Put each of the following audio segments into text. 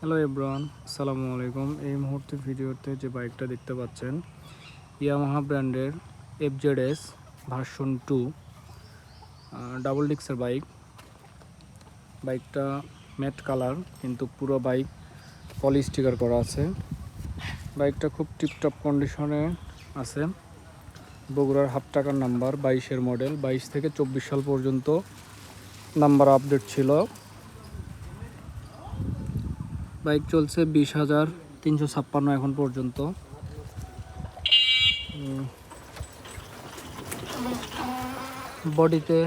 Hello everyone, আসসালামু আলাইকুম। এই মুহূর্তে ভিডিওতে যে বাইকটা দেখতে পাচ্ছেন ইয়ামাহা ব্র্যান্ডের FZS ভার্সন 2 ডাবল ডিক্সের বাইকটা ম্যাট কালার, কিন্তু পুরো বাইক পলি স্টিকার করা আছে। বাইকটা খুব টিপটপ কন্ডিশনে আছে। বগুড়ার হাফ টাকার নাম্বার, 22-এর মডেল, 22 থেকে 24 সাল পর্যন্ত নাম্বার আপডেট ছিল। বাইক চলছে 20,356 এখন পর্যন্ত। বডিতে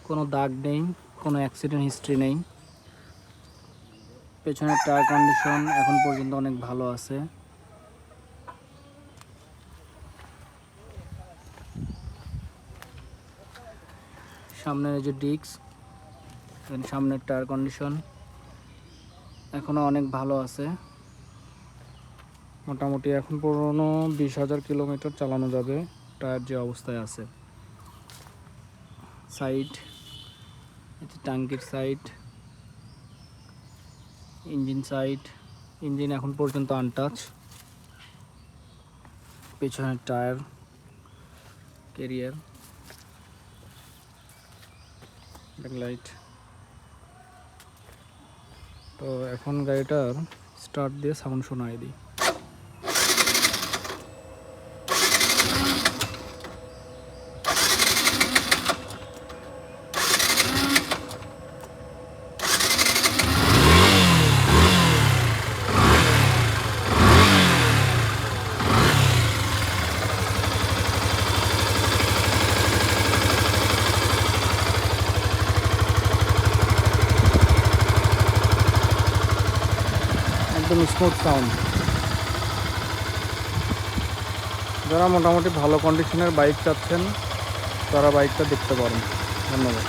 কোনো দাগ নেই, কোনো অ্যাক্সিডেন্ট হিস্ট্রি নেই। পেছনের টায়ার কন্ডিশন এখন পর্যন্ত অনেক ভালো আছে। সামনের যে ডিস্ক, সামনের টায়ার কন্ডিশন এখনও অনেক ভালো আছে। মোটামুটি এখন পর্যন্ত 20,000 কিলোমিটার চালানো যাবে টায়ার যে অবস্থায় আছে। সাইড, এটি ট্যাঙ্কির সাইড, ইঞ্জিন এখন পর্যন্ত আনটাচ। পেছনের টায়ার, ক্যারিয়ার, ব্যাকলাইট। তো এখন গাড়িটার স্টার্ট দিয়ে সাউন্ড শোনাই দিই। একদম স্মুথ সাউন্ড। যারা মোটামুটি ভালো কন্ডিশনের বাইক চাচ্ছেন তারা বাইকটা দেখতে পারেন। ধন্যবাদ।